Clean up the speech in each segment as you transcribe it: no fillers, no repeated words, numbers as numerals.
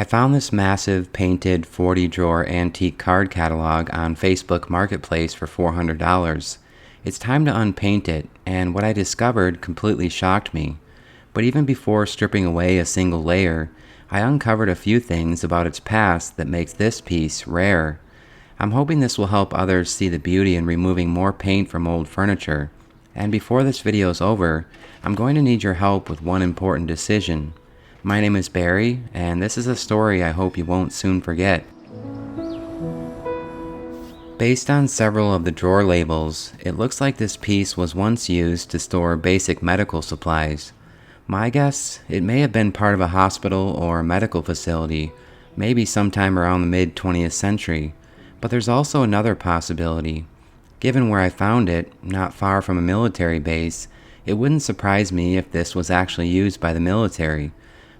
I found this massive painted 40-drawer antique card catalog on Facebook Marketplace for $400. It's time to unpaint it, and what I discovered completely shocked me. But even before stripping away a single layer, I uncovered a few things about its past that makes this piece rare. I'm hoping this will help others see the beauty in removing more paint from old furniture. And before this video is over, I'm going to need your help with one important decision. My name is Barry, and this is a story I hope you won't soon forget. Based on several of the drawer labels, it looks like this piece was once used to store basic medical supplies. My guess, it may have been part of a hospital or medical facility, maybe sometime around the mid-20th century. But there's also another possibility. Given where I found it, not far from a military base, it wouldn't surprise me if this was actually used by the military,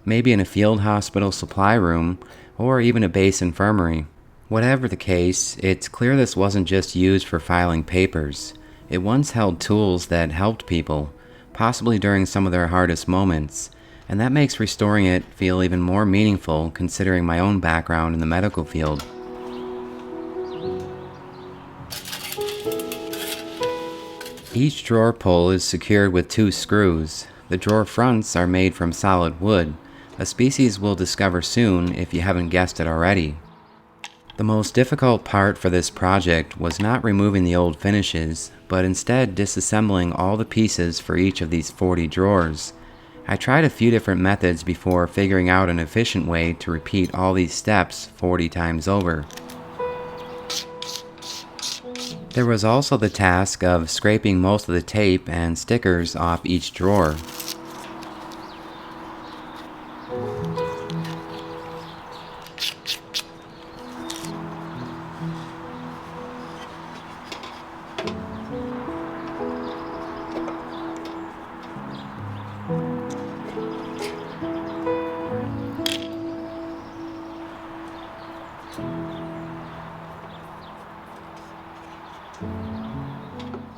maybe in a field hospital supply room, or even a base infirmary. Whatever the case, it's clear this wasn't just used for filing papers. It once held tools that helped people, possibly during some of their hardest moments, and that makes restoring it feel even more meaningful considering my own background in the medical field. Each drawer pull is secured with 2 screws. The drawer fronts are made from solid wood, a species we'll discover soon if you haven't guessed it already. The most difficult part for this project was not removing the old finishes, but instead disassembling all the pieces for each of these 40 drawers. I tried a few different methods before figuring out an efficient way to repeat all these steps 40 times over. There was also the task of scraping most of the tape and stickers off each drawer.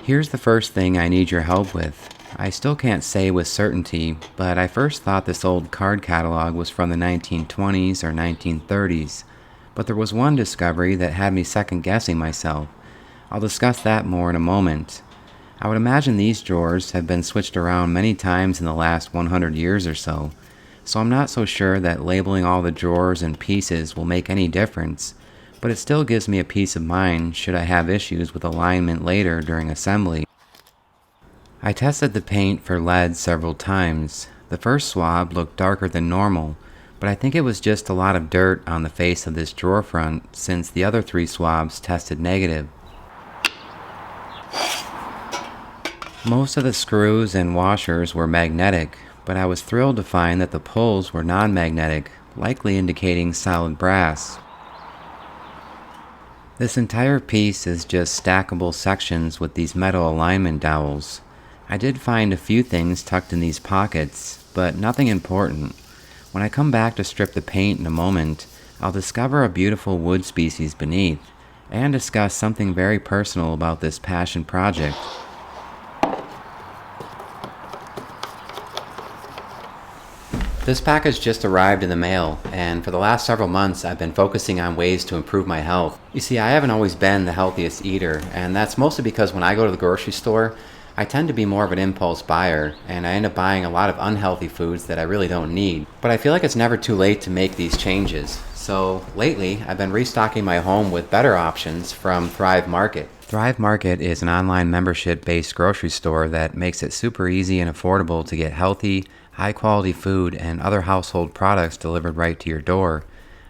Here's the first thing I need your help with. I still can't say with certainty, but I first thought this old card catalog was from the 1920s or 1930s. But there was one discovery that had me second guessing myself. I'll discuss that more in a moment. I would imagine these drawers have been switched around many times in the last 100 years or so I'm not so sure that labeling all the drawers and pieces will make any difference. But it still gives me a peace of mind should I have issues with alignment later during assembly. I tested the paint for lead several times. The first swab looked darker than normal, but I think it was just a lot of dirt on the face of this drawer front since the other 3 swabs tested negative. Most of the screws and washers were magnetic, but I was thrilled to find that the pulls were non-magnetic, likely indicating solid brass. This entire piece is just stackable sections with these metal alignment dowels. I did find a few things tucked in these pockets, but nothing important. When I come back to strip the paint in a moment, I'll discover a beautiful wood species beneath, and discuss something very personal about this passion project. This package just arrived in the mail, and for the last several months I've been focusing on ways to improve my health. You see, I haven't always been the healthiest eater, and that's mostly because when I go to the grocery store, I tend to be more of an impulse buyer, and I end up buying a lot of unhealthy foods that I really don't need. But I feel like it's never too late to make these changes. So lately, I've been restocking my home with better options from Thrive Market. Thrive Market is an online membership-based grocery store that makes it super easy and affordable to get healthy, high-quality food and other household products delivered right to your door.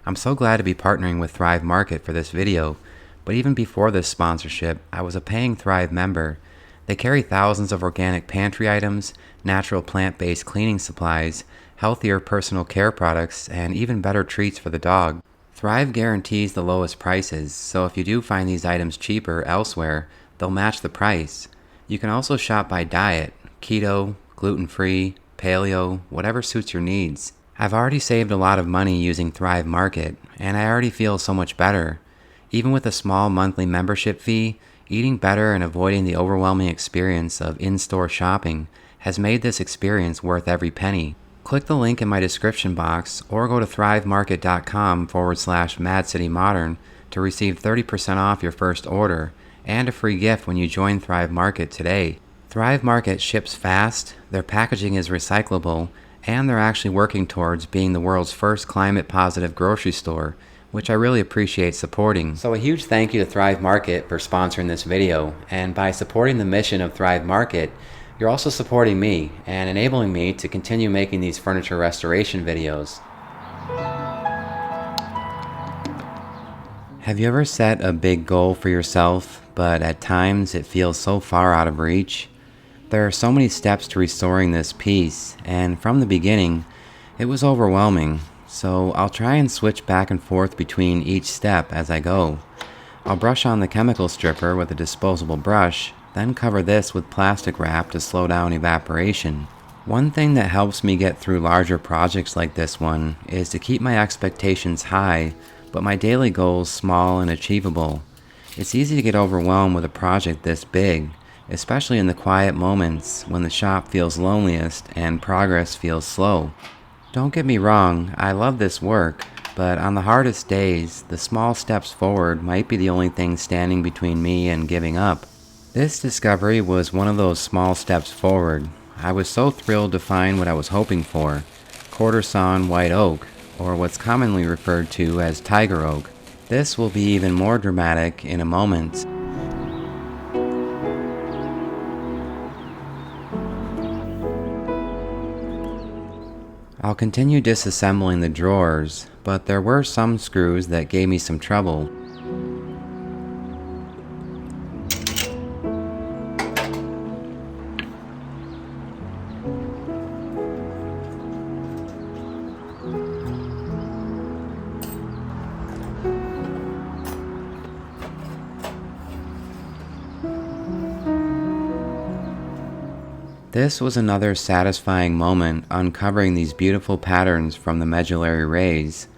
I'm so glad to be partnering with Thrive Market for this video, but even before this sponsorship, I was a paying Thrive member. They carry thousands of organic pantry items, natural plant-based cleaning supplies, healthier personal care products, and even better treats for the dog. Thrive guarantees the lowest prices, so if you do find these items cheaper elsewhere, they'll match the price. You can also shop by diet, keto, gluten-free, paleo, whatever suits your needs. I've already saved a lot of money using Thrive Market, and I already feel so much better. Even with a small monthly membership fee, eating better and avoiding the overwhelming experience of in-store shopping has made this experience worth every penny. Click the link in my description box or go to thrivemarket.com/MadCityModern to receive 30% off your first order and a free gift when you join Thrive Market today. Thrive Market ships fast, their packaging is recyclable, and they're actually working towards being the world's first climate-positive grocery store, which I really appreciate supporting. So a huge thank you to Thrive Market for sponsoring this video, and by supporting the mission of Thrive Market, you're also supporting me and enabling me to continue making these furniture restoration videos. Have you ever set a big goal for yourself, but at times it feels so far out of reach? There are so many steps to restoring this piece, and from the beginning, it was overwhelming, so I'll try and switch back and forth between each step as I go. I'll brush on the chemical stripper with a disposable brush, then cover this with plastic wrap to slow down evaporation. One thing that helps me get through larger projects like this one is to keep my expectations high, but my daily goals small and achievable. It's easy to get overwhelmed with a project this big, especially in the quiet moments when the shop feels loneliest and progress feels slow. Don't get me wrong, I love this work, but on the hardest days, the small steps forward might be the only thing standing between me and giving up. This discovery was one of those small steps forward. I was so thrilled to find what I was hoping for, quarter sawn white oak, or what's commonly referred to as tiger oak. This will be even more dramatic in a moment. I'll continue disassembling the drawers, but there were some screws that gave me some trouble. This was another satisfying moment uncovering these beautiful patterns from the medullary rays.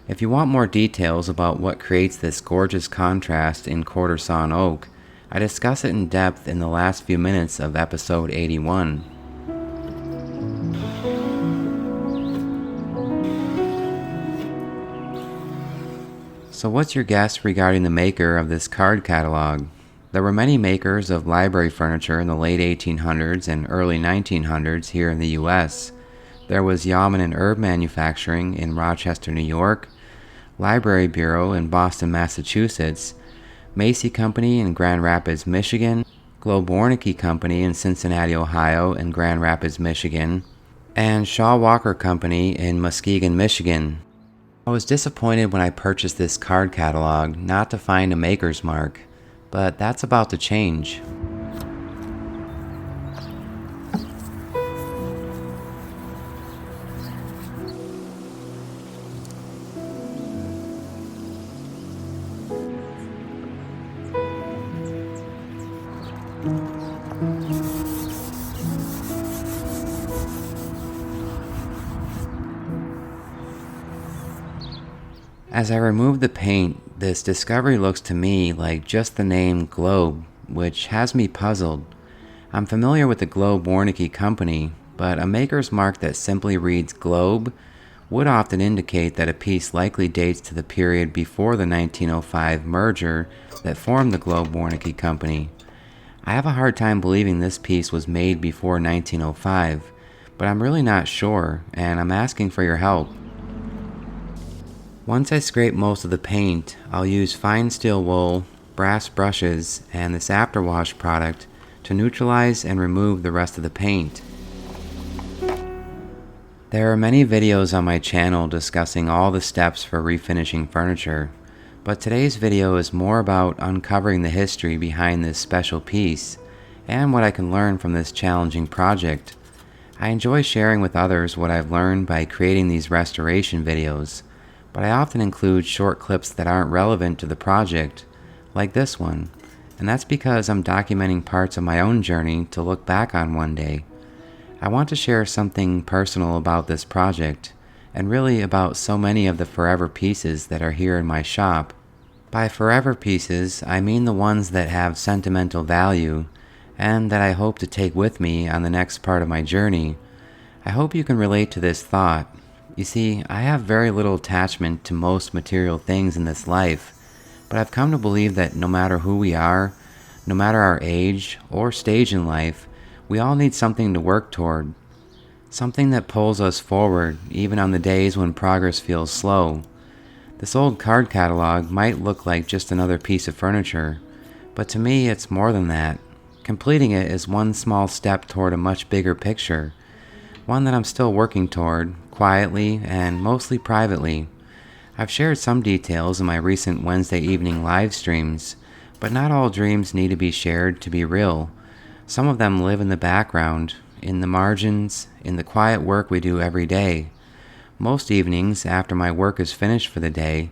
If you want more details about what creates this gorgeous contrast in quarter sawn oak, I discuss it in depth in the last few minutes of episode 81. So what's your guess regarding the maker of this card catalog? There were many makers of library furniture in the late 1800s and early 1900s here in the U.S. There was Yaman and Herb Manufacturing in Rochester, New York, Library Bureau in Boston, Massachusetts, Macy Company in Grand Rapids, Michigan, Globe Warnicki Company in Cincinnati, Ohio and Grand Rapids, Michigan, and Shaw Walker Company in Muskegon, Michigan. I was disappointed when I purchased this card catalog not to find a maker's mark, but that's about to change. As I remove the paint, this discovery looks to me like just the name Globe, which has me puzzled. I'm familiar with the Globe Warnicki Company, but a maker's mark that simply reads Globe would often indicate that a piece likely dates to the period before the 1905 merger that formed the Globe Warnicki Company. I have a hard time believing this piece was made before 1905, but I'm really not sure, and I'm asking for your help. Once I scrape most of the paint, I'll use fine steel wool, brass brushes, and this afterwash product to neutralize and remove the rest of the paint. There are many videos on my channel discussing all the steps for refinishing furniture, but today's video is more about uncovering the history behind this special piece and what I can learn from this challenging project. I enjoy sharing with others what I've learned by creating these restoration videos, but I often include short clips that aren't relevant to the project, like this one, and that's because I'm documenting parts of my own journey to look back on one day. I want to share something personal about this project, and really about so many of the forever pieces that are here in my shop. By forever pieces, I mean the ones that have sentimental value, and that I hope to take with me on the next part of my journey. I hope you can relate to this thought. You see, I have very little attachment to most material things in this life, but I've come to believe that no matter who we are, no matter our age or stage in life, we all need something to work toward. Something that pulls us forward, even on the days when progress feels slow. This old card catalog might look like just another piece of furniture, but to me it's more than that. Completing it is one small step toward a much bigger picture, one that I'm still working toward, quietly and mostly privately. I've shared some details in my recent Wednesday evening live streams, but not all dreams need to be shared to be real. Some of them live in the background, in the margins, in the quiet work we do every day. Most evenings, after my work is finished for the day,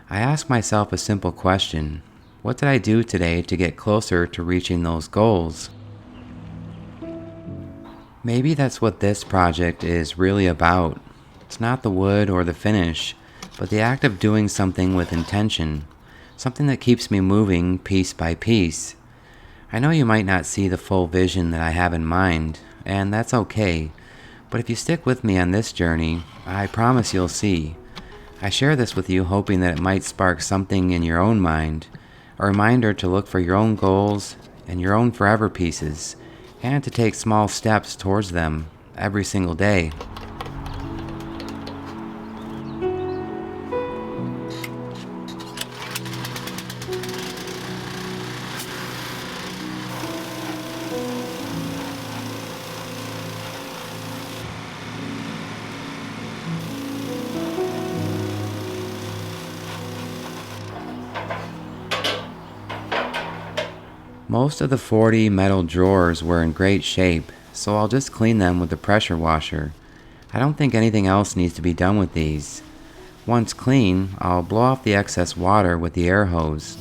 I ask myself a simple question. What did I do today to get closer to reaching those goals? Maybe that's what this project is really about. It's not the wood or the finish, but the act of doing something with intention, something that keeps me moving piece by piece. I know you might not see the full vision that I have in mind, and that's okay, but if you stick with me on this journey, I promise you'll see. I share this with you hoping that it might spark something in your own mind, a reminder to look for your own goals and your own forever pieces, and to take small steps towards them every single day. Most of the 40 metal drawers were in great shape, so I'll just clean them with the pressure washer. I don't think anything else needs to be done with these. Once clean, I'll blow off the excess water with the air hose.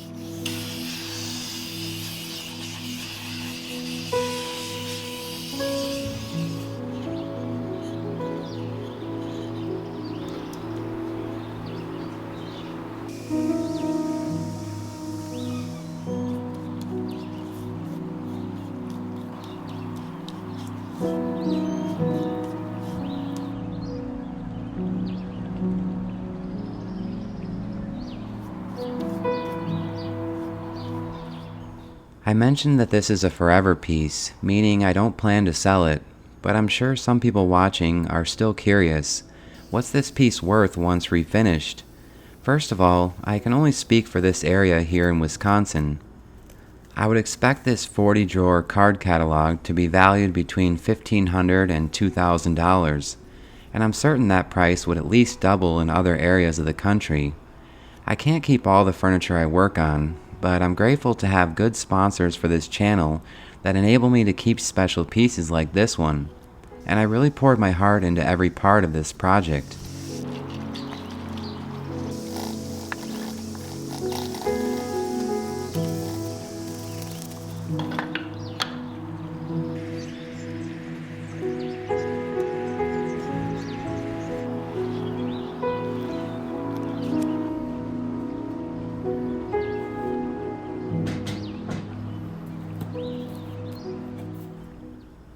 I mentioned that this is a forever piece, meaning I don't plan to sell it, but I'm sure some people watching are still curious. What's this piece worth once refinished? First of all, I can only speak for this area here in Wisconsin. I would expect this 40-drawer card catalog to be valued between $1,500 and $2,000, and I'm certain that price would at least double in other areas of the country. I can't keep all the furniture I work on, but I'm grateful to have good sponsors for this channel that enable me to keep special pieces like this one, and I really poured my heart into every part of this project.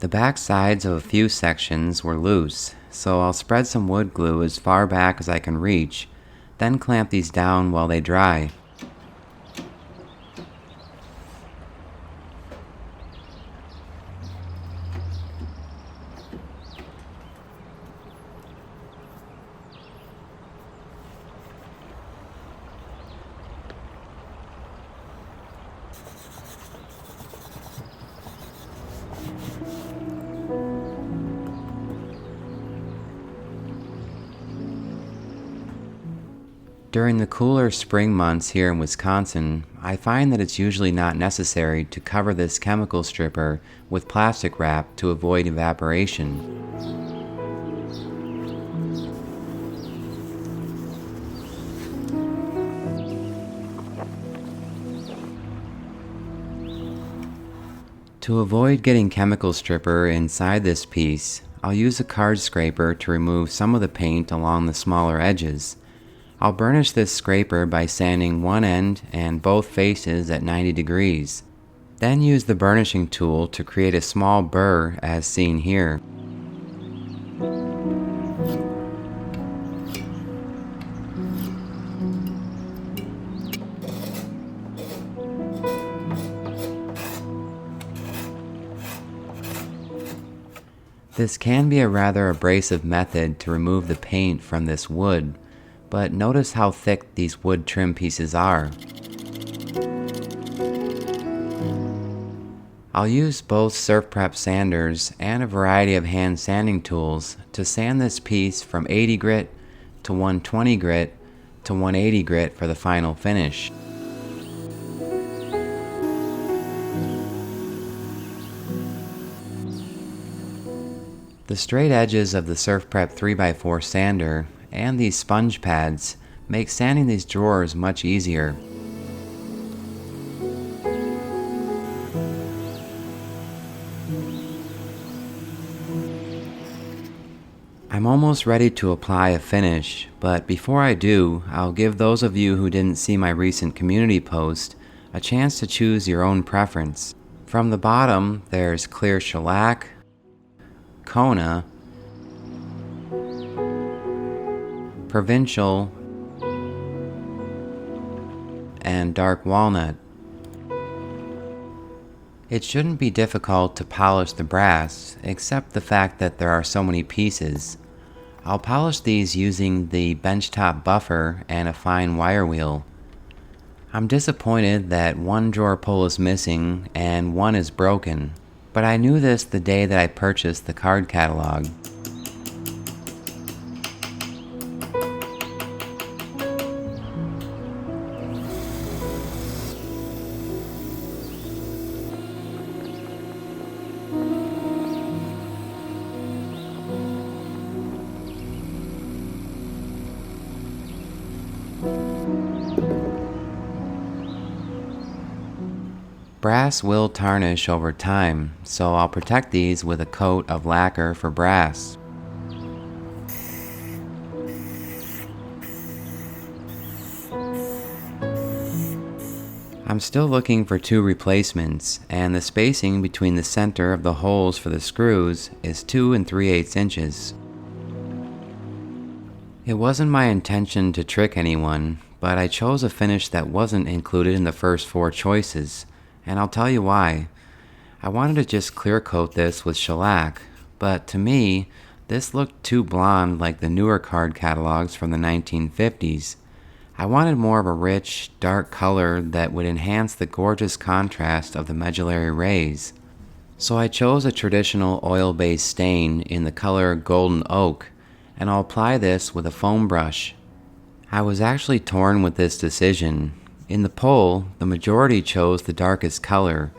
The back sides of a few sections were loose, so I'll spread some wood glue as far back as I can reach, then clamp these down while they dry. During the cooler spring months here in Wisconsin, I find that it's usually not necessary to cover this chemical stripper with plastic wrap to avoid evaporation. To avoid getting chemical stripper inside this piece, I'll use a card scraper to remove some of the paint along the smaller edges. I'll burnish this scraper by sanding one end and both faces at 90 degrees. Then use the burnishing tool to create a small burr as seen here. This can be a rather abrasive method to remove the paint from this wood, but notice how thick these wood trim pieces are. I'll use both surf prep sanders and a variety of hand sanding tools to sand this piece from 80 grit to 120 grit to 180 grit for the final finish. The straight edges of the Surf Prep 3x4 sander and these sponge pads make sanding these drawers much easier. I'm almost ready to apply a finish, but before I do, I'll give those of you who didn't see my recent community post a chance to choose your own preference. From the bottom, there's clear shellac, Koda, provincial, and dark walnut. It shouldn't be difficult to polish the brass, except the fact that there are so many pieces. I'll polish these using the benchtop buffer and a fine wire wheel. I'm disappointed that one drawer pull is missing and one is broken, but I knew this the day that I purchased the card catalog. Brass will tarnish over time, so I'll protect these with a coat of lacquer for brass. I'm still looking for two replacements, and the spacing between the center of the holes for the screws is 2 3/8 inches. It wasn't my intention to trick anyone, but I chose a finish that wasn't included in the first 4 choices. And I'll tell you why. I wanted to just clear coat this with shellac, but to me, this looked too blonde like the newer card catalogs from the 1950s. I wanted more of a rich, dark color that would enhance the gorgeous contrast of the medullary rays. So I chose a traditional oil-based stain in the color golden oak, and I'll apply this with a foam brush. I was actually torn with this decision. In the poll, the majority chose the darkest color,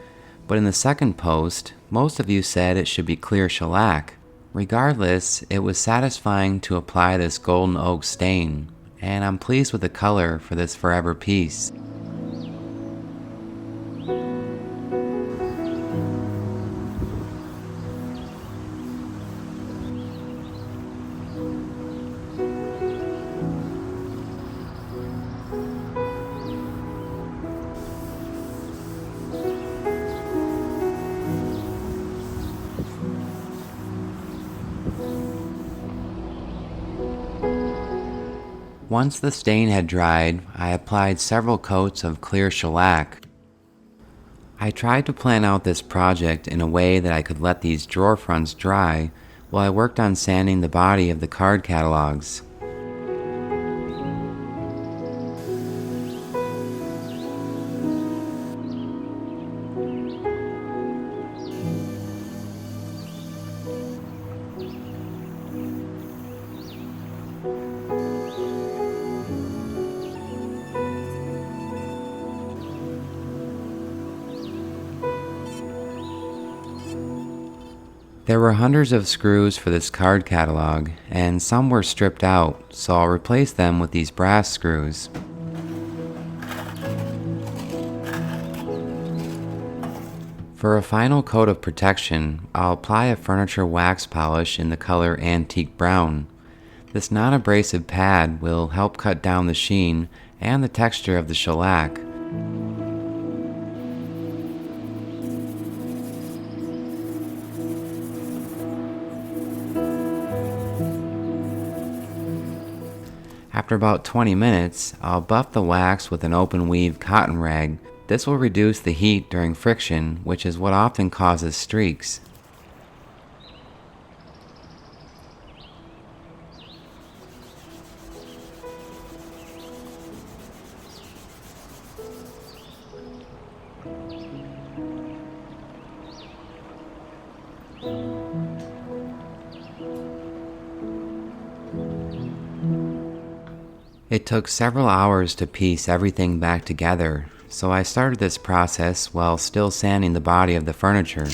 but in the second post, most of you said it should be clear shellac. Regardless, it was satisfying to apply this golden oak stain, and I'm pleased with the color for this forever piece. Once the stain had dried, I applied several coats of clear shellac. I tried to plan out this project in a way that I could let these drawer fronts dry while I worked on sanding the body of the card catalogs. There were hundreds of screws for this card catalog, and some were stripped out, so I'll replace them with these brass screws. For a final coat of protection, I'll apply a furniture wax polish in the color antique brown. This non-abrasive pad will help cut down the sheen and the texture of the shellac. After about 20 minutes, I'll buff the wax with an open weave cotton rag. This will reduce the heat during friction, which is what often causes streaks. It took several hours to piece everything back together, so I started this process while still sanding the body of the furniture.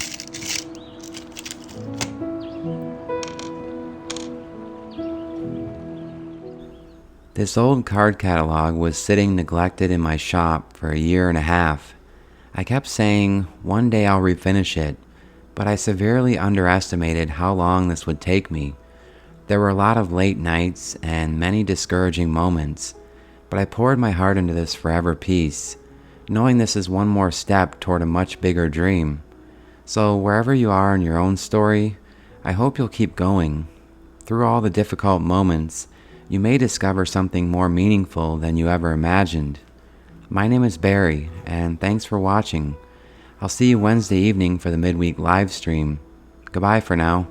This old card catalog was sitting neglected in my shop for a year and a half. I kept saying, one day I'll refinish it, but I severely underestimated how long this would take me. There were a lot of late nights and many discouraging moments, but I poured my heart into this forever piece, knowing this is one more step toward a much bigger dream. So wherever you are in your own story, I hope you'll keep going. Through all the difficult moments, you may discover something more meaningful than you ever imagined. My name is Barry, and thanks for watching. I'll see you Wednesday evening for the midweek live stream. Goodbye for now.